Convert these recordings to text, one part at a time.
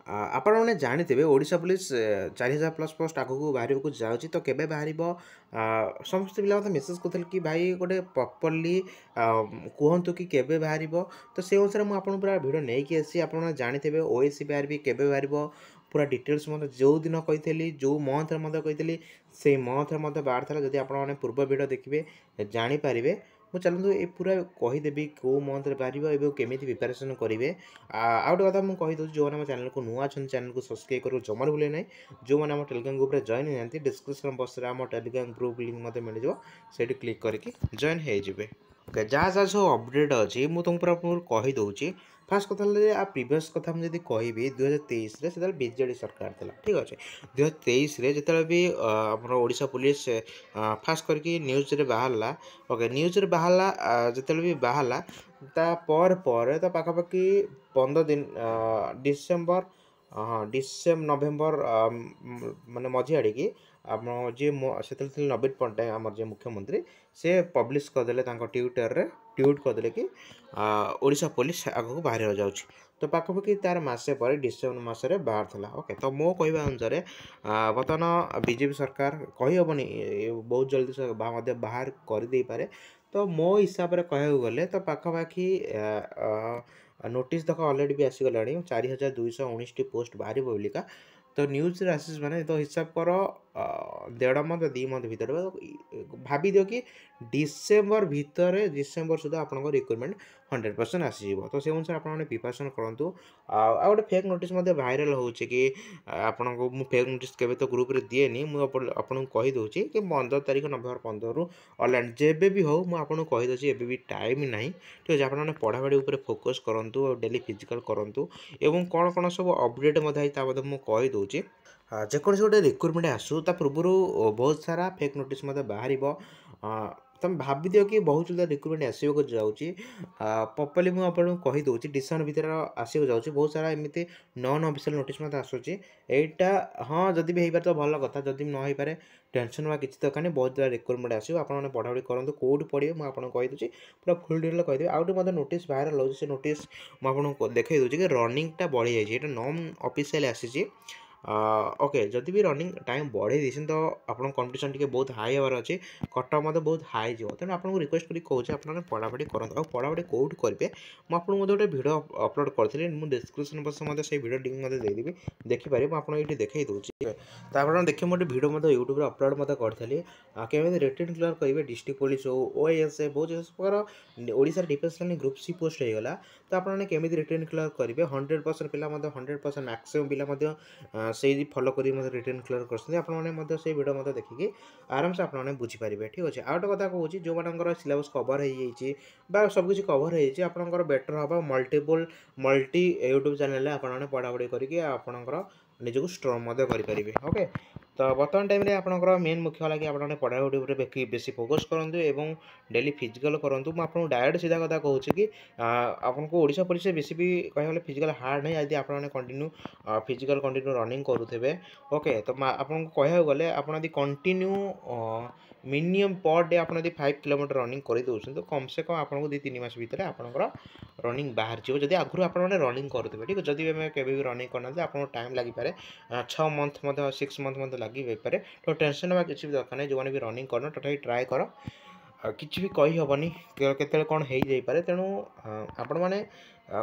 ଆପଣ ମାନେ ଜାଣିଥିବେ ଓଡ଼ିଶା ପୁଲିସ୍ 4000 ପ୍ଲସ୍ ପୋଷ୍ଟ ଆଗକୁ ବାହାରିବାକୁ ଯାଉଛି ତ କେବେ ବାହାରିବ ସମସ୍ତେ ପିଲା ମୋତେ ମେସେଜ୍ କରୁଥିଲେ କି ଭାଇ ଗୋଟେ ପ୍ରପର୍ଲି କୁହନ୍ତୁ କି କେବେ ବାହାରିବ ତ ସେ ଅନୁସାରେ ମୁଁ ଆପଣଙ୍କୁ ପୁରା ଭିଡ଼ିଓ ନେଇକି ଆସିଛି ଆପଣ ଜାଣିଥିବେ OACBRB କେବେ ବାହାରିବ ପୁରା ଡିଟେଲ୍ସ ମଧ୍ୟ ଯେଉଁ ଦିନ କହିଥିଲି ଯେଉଁ ମନ୍ଥରେ ମଧ୍ୟ କହିଥିଲି ସେଇ ମନ୍ଥରେ ମଧ୍ୟ ବାହାରିଥିଲା ଯଦି ଆପଣମାନେ ପୂର୍ବ ଭିଡ଼ିଓ ଦେଖିବେ ଜାଣିପାରିବେ ମୁଁ ଚାଲନ୍ତୁ ଏ ପୁରା କହିଦେବି କେଉଁ ମନ୍ଥରେ ବାହାରିବ ଏବଂ କେମିତି ପ୍ରିପାରେସନ୍ କରିବେ ଆଉ ଗୋଟେ କଥା ମୁଁ କହିଦେଉଛି ଯେଉଁମାନେ ଆମ ଚ୍ୟାନେଲକୁ ନୂଆ ଅଛନ୍ତି ଚ୍ୟାନେଲକୁ ସବସ୍କ୍ରାଇବ୍ କରିବାକୁ ଜମାରୁ ଭୁଲେ ନାହିଁ ଯେଉଁମାନେ ଆମ ଟେଲିଗ୍ରାମ ଗ୍ରୁପ୍ରେ ଜଏନ୍ ହେଇନାହାନ୍ତି ଡିସ୍କ୍ରିପ୍ସନ୍ ବକ୍ସରେ ଆମ ଟେଲିଗ୍ରାମ ଗ୍ରୁପ୍ ଲିଙ୍କ୍ ମଧ୍ୟ ମିଳିଯିବ ସେଇଠି କ୍ଲିକ୍ କରିକି ଜଏନ୍ ହେଇଯିବେ ଓକେ ଯାହା ଯାହା ସବୁ ଅପଡ଼େଟ୍ ଅଛି ମୁଁ ତୁମକୁ ପୁରା କହିଦେଉଛି ଫାର୍ଷ୍ଟ କଥା ହେଲା ପ୍ରିଭିୟସ୍ କଥା ମୁଁ ଯଦି କହିବି 2023ରେ ସେତେବେଳେ ବିଜେଡ଼ି ସରକାର ଥିଲା ଠିକ୍ ଅଛି 2023ରେ ଯେତେବେଳେ ବି ଆମର ଓଡ଼ିଶା ପୁଲିସ୍ ଫାର୍ଷ୍ଟ କରିକି ନ୍ୟୁଜ୍ରେ ବାହାରିଲା ଓକେ ନ୍ୟୁଜ୍ରେ ବାହାରିଲା ଯେତେବେଳେ ବି ବାହାରିଲା ତା ପରେ ତ ପାଖାପାଖି 15 ଦିନ ଡିସେମ୍ବର ନଭେମ୍ବର ମାନେ ମଝି ଆଡ଼ିକି ଆମ ଯିଏ ସେତେବେଳେ ଥିଲେ ନବୀନ ପଟ୍ଟନାୟକ ଆମର ଯିଏ ମୁଖ୍ୟମନ୍ତ୍ରୀ ସେ ପବ୍ଲିଶ୍ କରିଦେଲେ ତାଙ୍କ ଟ୍ୱିଟର୍ରେ ଟ୍ୱିଟ୍ କରିଦେଲେ କି ଓଡ଼ିଶା ପୋଲିସ୍ ଆଗକୁ ବାହାରିବାକୁ ଯାଉଛି ତ ପାଖାପାଖି ତାର ମାସେ ପରେ ଡିସେମ୍ବର ମାସରେ ବାହାରିଥିଲା ଓକେ ତ ମୋ କହିବା ଅନୁସାରେ ବର୍ତ୍ତମାନ ବିଜେପି ସରକାର କହିହେବନି ବହୁତ ଜଲ୍ଦି ମଧ୍ୟ ବାହାର କରିଦେଇପାରେ ତ ମୋ ହିସାବରେ କହିବାକୁ ଗଲେ ତ ପାଖାପାଖି ନୋଟିସ୍ ଦେଖ ଅଲରେଡ଼ି ବି ଆସିଗଲାଣି 4219ଟି ପୋଷ୍ଟ ବାହାରିବ ବୋଲିକା ତ ନ୍ୟୁଜ୍ରେ ଆସିଛି ମାନେ ତ ହିସାବ କର 1.5 ମନ୍ଥ 2 ମନ୍ଥ ଭିତରେ ଭାବିଦିଅ କି ଡିସେମ୍ବର ସୁଦ୍ଧା ଆପଣଙ୍କ ରିକ୍ରୁଟମେଣ୍ଟ 100% ଆସିଯିବ ତ ସେ ଅନୁସାରେ ଆପଣମାନେ ପ୍ରିପାରେସନ୍ କରନ୍ତୁ ଆଉ ଗୋଟେ ଫେକ୍ ନୋଟିସ୍ ମଧ୍ୟ ଭାଇରାଲ୍ ହେଉଛି କି ଆପଣଙ୍କୁ ମୁଁ ଫେକ୍ ନୋଟିସ୍ କେବେ ତ ଗ୍ରୁପ୍ରେ ଦିଏନି ମୁଁ ଆପଣଙ୍କୁ କହିଦେଉଛି କି 15 ତାରିଖ ନଭେମ୍ବର 15ରୁ ଅନଲାଇନ୍ ଯେବେ ବି ହେଉ ମୁଁ ଆପଣଙ୍କୁ କହିଦେଉଛି ଏବେ ବି ଟାଇମ୍ ନାହିଁ ଠିକ୍ ଅଛି ଆପଣମାନେ ପଢ଼ାପଢ଼ି ଉପରେ ଫୋକସ୍ କରନ୍ତୁ ଆଉ ଡେଲି ଫିଜିକାଲ୍ କରନ୍ତୁ ଏବଂ କ'ଣ କ'ଣ ସବୁ ଅପଡ଼େଟ୍ ମଧ୍ୟ ହେଇଛି ତା ମଧ୍ୟ ମୁଁ କହିଦେଉଛି ଯେକୌଣସି ଗୋଟେ ରିକ୍ରୁଟମେଣ୍ଟ ଆସୁ ତା ପୂର୍ବରୁ ବହୁତ ସାରା ଫେକ୍ ନୋଟିସ୍ ମଧ୍ୟ ବାହାରିବ ତୁମେ ଭାବିଦିଅ କି ବହୁତ ଜଲ୍ଦି ରିକ୍ରୁଟମେଣ୍ଟ ଆସିବାକୁ ଯାଉଛି ପ୍ରପର୍ଲି ମୁଁ ଆପଣଙ୍କୁ କହିଦେଉଛି ଡିସେମ୍ବର ଭିତରେ ଆସିବାକୁ ଯାଉଛି ବହୁତ ସାରା ଏମିତି ନନ୍ ଅଫିସିଆଲ୍ ନୋଟିସ୍ ମଧ୍ୟ ଆସୁଛି ଏଇଟା ହଁ ଯଦି ବି ହେଇପାରେ ତ ଭଲ କଥା ଯଦି ନ ହେଇପାରେ ଟେନସନ୍ ବା କିଛି ଦରକାର ନାହିଁ ବହୁତ ସାରା ରିକ୍ରୁଟମେଣ୍ଟ ଆସିବ ଆପଣମାନେ ପଢ଼ାପଢ଼ି କରନ୍ତୁ କେଉଁଠି ପଢ଼ିବେ ମୁଁ ଆପଣଙ୍କୁ କହିଦେଉଛି ପୁରା ଫୁଲ୍ ଡିଟେଲ୍ କହିଦେବି ଆଉ ଗୋଟେ ମଧ୍ୟ ନୋଟିସ୍ ଭାଇରାଲ୍ ହେଉଛି ସେ ନୋଟିସ୍ ମୁଁ ଆପଣଙ୍କୁ ଦେଖାଇ ଦେଉଛି କି ରନିଂଟା ବଢ଼ିଯାଇଛି ଏଇଟା ନନ୍ ଅଫିସିଆଲି ଆସିଛି ଓକେ ଯଦି ବି ରନିଂ ଟାଇମ୍ ବଢ଼େଇ ଦେଇଛନ୍ତି ତ ଆପଣଙ୍କ କମ୍ପିଟିସନ୍ ଟିକେ ବହୁତ ହାଇ ହେବାର ଅଛି କଟଅଫ୍ ମଧ୍ୟ ବହୁତ ହାଇ ଯିବ ତେଣୁ ଆପଣଙ୍କୁ ରିକ୍ୱେଷ୍ଟ କରି କହୁଛି ଆପଣମାନେ ପଢ଼ାପଢ଼ି କରନ୍ତୁ ଆଉ ପଢ଼ାପଢ଼ି କେଉଁଠି କରିବେ ମୁଁ ଆପଣଙ୍କୁ ମଧ୍ୟ ଗୋଟେ ଭିଡ଼ିଓ ଅପଲୋଡ଼ କରିଥିଲି ମୁଁ ଡିସ୍କ୍ରିପ୍ସନ୍ ବକ୍ସରେ ମଧ୍ୟ ସେଇ ଭିଡ଼ିଓ ଲିଙ୍କ୍ ମଧ୍ୟ ଦେଇଦେବି ଦେଖିପାରିବେ ମୁଁ ଆପଣଙ୍କୁ ଏଇଠି ଦେଖାଇ ଦେଉଛି ତାପରେ ଦେଖି ମୁଁ ଗୋଟେ ଭିଡ଼ିଓ ମଧ୍ୟ ୟୁଟ୍ୟୁବରେ ଅପଲୋଡ଼ ମଧ୍ୟ କରିଥିଲି କେମିତି ରିଟର୍ନ କ୍ଲିୟର କରିବେ ଡିଷ୍ଟ୍ରିକ୍ଟ ପୋଲିସ୍ ହଉ OAS ବହୁତ ପ୍ରକାର ଓଡ଼ିଶାର defence line group C post ହେଇଗଲା ତ ଆପଣମାନେ କେମିତି ରିଟର୍ନ କ୍ଲିୟର କରିବେ 100% ପିଲା ମଧ୍ୟ 100% ମ୍ୟାକ୍ସିମମ୍ ପିଲା ମଧ୍ୟ ସେଇ ଫଲୋ କରି ମଧ୍ୟ ରିଟର୍ନ କ୍ଲିୟର କରୁଛନ୍ତି ଆପଣମାନେ ମଧ୍ୟ ସେଇ ଭିଡ଼ିଓ ମଧ୍ୟ ଦେଖିକି ଆରାମସେ ଆପଣମାନେ ବୁଝିପାରିବେ ଠିକ୍ ଅଛି ଆଉ ଗୋଟେ କଥା କହୁଛି ଯେଉଁମାନଙ୍କର ସିଲାବସ୍ କଭର୍ ହେଇଯାଇଛି ବା ସବୁକିଛି କଭର୍ ହେଇଯାଇଛି ଆପଣଙ୍କର ବେଟର୍ ହେବ ମଲ୍ଟି ୟୁଟ୍ୟୁବ୍ ଚ୍ୟାନେଲ୍ରେ ଆପଣମାନେ ପଢ଼ାପଢ଼ି କରିକି ଆପଣଙ୍କର ନିଜକୁ ଷ୍ଟ୍ରଙ୍ଗ ମଧ୍ୟ କରିପାରିବେ ଓକେ ତ ବର୍ତ୍ତମାନ ଟାଇମ୍ରେ ଆପଣଙ୍କର ମେନ୍ ମୁଖ୍ୟ ହେଲା କି ଆପଣମାନେ ପଢ଼ାପଢ଼ି ଉପରେ ବେଶୀ ଫୋକସ୍ କରନ୍ତୁ ଏବଂ ଡେଲି ଫିଜିକାଲ୍ କରନ୍ତୁ ମୁଁ ଆପଣଙ୍କୁ ଡାଇରେକ୍ଟ ସିଧା କଥା କହୁଛି କି ଆପଣଙ୍କୁ ଓଡ଼ିଶା ପୋଲିସରେ ବେଶୀ ବି କହିବାକୁ ଗଲେ ଫିଜିକାଲ୍ ହାର୍ଡ଼ ନାହିଁ ଯଦି ଆପଣମାନେ କଣ୍ଟିନ୍ୟୁ ରନିଂ କରୁଥିବେ ଓକେ ତ ଆପଣଙ୍କୁ କହିବାକୁ ଗଲେ ଆପଣ ଯଦି କଣ୍ଟିନ୍ୟୁ ମିନିମମ୍ ପର୍ ଡେ ଆପଣ ଯଦି 5 କିଲୋମିଟର ରନିଂ କରିଦେଉଛନ୍ତି ତ କମ୍ ସେ କମ୍ ଆପଣଙ୍କୁ 2-3 ମାସ ଭିତରେ ଆପଣଙ୍କର ରନିଂ ବାହାରିଯିବ ଯଦି ଆଗରୁ ଆପଣମାନେ ରନିଂ କରୁଥିବେ ଠିକ୍ ଅଛି ଯଦି ବି ଆମେ କେବେ ବି ରନିଂ କରିନାହାନ୍ତି ଆପଣଙ୍କୁ ଟାଇମ୍ ଲାଗିପାରେ 6 ମନ୍ଥ ମଧ୍ୟ 6 ମନ୍ଥ ମଧ୍ୟ ଲାଗିପାରେ ତ ଟେନସନ୍ ହେବା କିଛି ବି ଦରକାର ନାହିଁ ଯେଉଁମାନେ ବି ରନିଂ କରିନ ତଥାପି ଟ୍ରାଏ କର କିଛି ବି କହିହେବନି କେତେବେଳେ କ'ଣ ହେଇଯାଇପାରେ ତେଣୁ ଆପଣମାନେ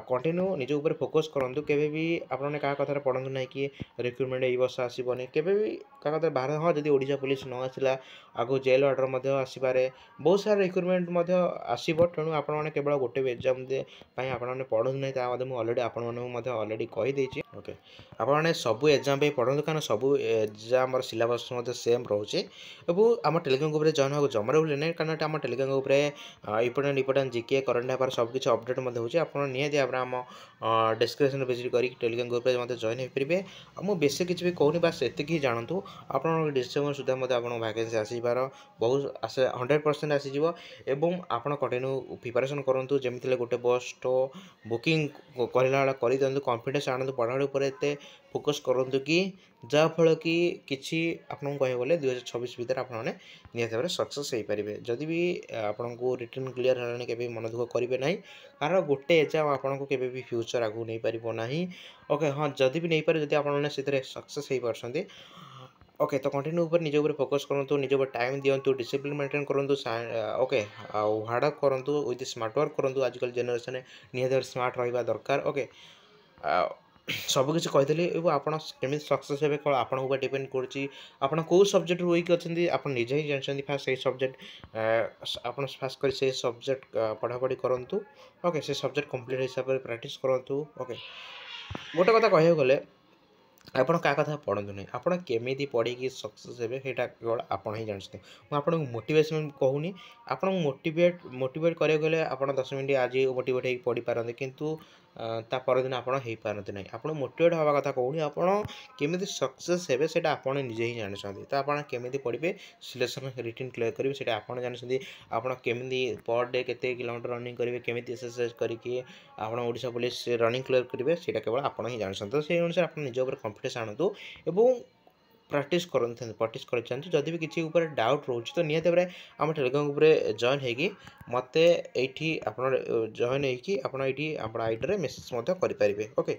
କଣ୍ଟିନ୍ୟୁ ନିଜ ଉପରେ ଫୋକସ୍ କରନ୍ତୁ କେବେ ବି ଆପଣମାନେ କାହା କଥାରେ ପଢ଼ନ୍ତୁ ନାହିଁ କି ରିକ୍ରୁଟମେଣ୍ଟ ଏଇ ବର୍ଷ ଆସିବନି କେବେ ବି କାହା କଥାରେ ବାହାର ହଁ ଯଦି ଓଡ଼ିଶା ପୋଲିସ୍ ନ ଆସିଲା ଆଗକୁ ଜେଲ୍ ଅର୍ଡ଼ର ମଧ୍ୟ ଆସିପାରେ ବହୁତ ସାରା ରିକ୍ରୁଟମେଣ୍ଟ ମଧ୍ୟ ଆସିବ ତେଣୁ ଆପଣମାନେ କେବଳ ଗୋଟେ ବି ଏକ୍ଜାମ୍ ପାଇଁ ଆପଣମାନେ ପଢ଼ନ୍ତୁ ନାହିଁ ତା ମଧ୍ୟ ମୁଁ ଆପଣମାନଙ୍କୁ ମଧ୍ୟ ଅଲରେଡ଼ି କହିଦେଇଛି ଓକେ ଆପଣମାନେ ସବୁ ଏକ୍ଜାମ୍ ପାଇଁ ପଢ଼ନ୍ତୁ କାରଣ ସବୁ ଏକ୍ଜାମ୍ର ସିଲାବସ୍ ମଧ୍ୟ ସେମ୍ ରହୁଛି ଏବଂ ଆମ ଟେଲିଗ୍ରାମ ଗ୍ରୁପ୍ରେ ଜଏନ୍ ହେବାକୁ ଜମାରୁ ଭୁଲି ନାହିଁ କାରଣ ଆମ ଟେଲିଗ୍ରାମ ଗ୍ରୁପ୍ରେ ଇମ୍ପୋର୍ଟାଣ୍ଟ ଜିକେ କରେଣ୍ଟ ଆଫେୟାର୍ ସବୁକିଛି ଅପଡ଼େଟ୍ ମଧ୍ୟ ହେଉଛି ଆପଣ ନିହାତି ଭାବରେ ଆମ ଡିସ୍କ୍ରିପ୍ସନ୍ରେ ଭିଜିଟ୍ କରିକି ଟେଲିଗ୍ରାମ ଗ୍ରୁପ୍ରେ ମଧ୍ୟ ଜଏନ୍ ହୋଇପାରିବେ ଆଉ ମୁଁ ବେଶୀ କିଛି ବି କହୁନି ବାସ୍ ଏତିକି ହିଁ ଜାଣନ୍ତୁ ଆପଣଙ୍କ ଡିସେମ୍ବର ସୁଦ୍ଧା ମଧ୍ୟ ଆପଣଙ୍କ ଭ୍ୟାକେନ୍ସି ଆସିବାର ବହୁତ 100% ଆସିଯିବ ଏବଂ ଆପଣ କଣ୍ଟିନ୍ୟୁ ପ୍ରିପାରେସନ୍ କରନ୍ତୁ ଯେମିତି ହେଲେ ଗୋଟେ ପୋଷ୍ଟ ବୁକିଂ କରିଲା ବେଳେ କରିଦିଅନ୍ତୁ କନଫିଡେନ୍ସ ଆଣନ୍ତୁ ପଢ଼ାପଢ଼ି उपर एते फोकस करंतु कि जहाँफल कि किसी आपको कह गले 2026 भितर आप निहत भाव सक्सेस हो पारे जदि भी आपन को रिटर्न क्लीयर है के मन दुख करेंगे ना कारण गोटे एग्जाम आपको के भी फ्यूचर आगू नहीं पार ना ओके हाँ जदि भी नहीं पारे जब आपने सक्सेस हो पार्टी ओके तो कंटिन्यू ऊपर निज ऊपर फोकस करूँ निज ऊपर टाइम दिंतु डिसिप्लिन मेंटेन करूँ ओके हार्डवर्क करूँ विथ स्मार्ट वर्क करूँ आजकल जेनेरेशन निहत स्मार्ट रहा दरकार ओके सबकिछ कहीदेली आपमी सक्सेस हे कौन आपन ऊपर डिपेंड कर कौ सब्जेक्ट वीक अच्छे आप निजे ही जानते फास्ट से सब्जेक्ट आप फास्ट कर से सब्जेक्ट पढ़ापढ़ी करूँ ओके से सब्जेक्ट कंप्लीट हिसाब से प्रैक्टिस करूँ ओके गोटे कथा कह गले ଆପଣ କାହା କଥା ପଢ଼ନ୍ତୁ ନାହିଁ ଆପଣ କେମିତି ପଢ଼ିକି ସକ୍ସେସ୍ ହେବେ ସେଇଟା କେବଳ ଆପଣ ହିଁ ଜାଣିଛନ୍ତି ମୁଁ ଆପଣଙ୍କୁ ମୋଟିଭେସନ୍ କହୁନି ଆପଣଙ୍କୁ ମୋଟିଭେଟ୍ କରିବାକୁ ହେଲେ ଆପଣ 10 ମିନିଟ୍ ଆଜି ମୋଟିଭେଟ୍ ହେଇକି ପଢ଼ିପାରନ୍ତି କିନ୍ତୁ ତା ପରଦିନ ଆପଣ ହେଇପାରନ୍ତି ନାହିଁ ଆପଣ ମୋଟିଭେଟ୍ ହେବା କଥା କହୁନି ଆପଣ କେମିତି ସକ୍ସେସ୍ ହେବେ ସେଇଟା ଆପଣ ନିଜେ ହିଁ ଜାଣିଛନ୍ତି ତ ଆପଣ କେମିତି ପଢ଼ିବେ ସିଲେକ୍ସନ୍ ରିଟିନ୍ କ୍ଲିୟର କରିବେ ସେଇଟା ଆପଣ ଜାଣିଛନ୍ତି ଆପଣ କେମିତି ପର୍ ଡେ କେତେ କିଲୋମିଟର ରନିଂ କରିବେ କେମିତି ଏକ୍ସରସାଇଜ୍ କରିକି ଆପଣ ଓଡ଼ିଶା पुलिस रनिंग क्लियर करेंगे ସେଇଟା କେବଳ ଆପଣ ହିଁ ଜାଣିଛନ୍ତି ତ ସେଇ ଅନୁସାରେ ଆପଣ ନିଜ ଉପରେ କନଫିଡେନ୍ସ ଆଣନ୍ତୁ ଏବଂ ପ୍ରାକ୍ଟିସ୍ କରନ୍ତୁ ପ୍ରାକ୍ଟିସ୍ କରିଚାଲନ୍ତୁ ଯଦି ବି କିଛି ଉପରେ ଡାଉଟ୍ ରହୁଛି ତ ନିହାତି ଭାବରେ ଆମ ଟେଲିଗ୍ରାମ ଉପରେ ଜଏନ୍ ହେଇକି ମୋତେ ଏଇଠି ଆପଣ ଜଏନ୍ ହେଇକି ଆପଣ ଏଇଠି ଆପଣ ଆଇଡ଼ିରେ ମେସେଜ୍ ମଧ୍ୟ କରିପାରିବେ ଓକେ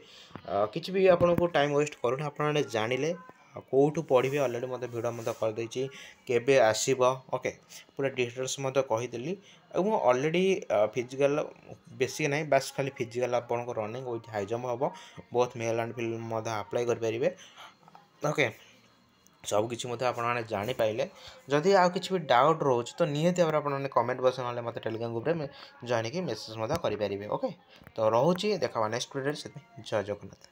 କିଛି ବି ଆପଣଙ୍କୁ ଟାଇମ୍ ୱେଷ୍ଟ କରୁନି ଆପଣ ଜାଣିଲେ କେଉଁଠୁ ପଢ଼ିବେ अलरेडी मतलब भिडियो मतलब करदेछि केबे आसीब ओके पूरा डिटेल्स मतलब कहीदेली और अलरेडी फिजिकल बेसी ना बास खाली फिजिकल आपन रनिंग विथ हाई जंप हम बहुत मेल एंड फिल्म अप्लाई करेंगे ओके सबकि आपने जापारे जदि आउ कि भी डाउट रोच तो निहती भाव आपने कमेंट बॉक्स ना मतलब टेलीग्राम ग्रुप में जॉइन की मेसेज करेंगे ओके तो रोचे देखा नेक्स्ट वीडियो से जय जगन्नाथ।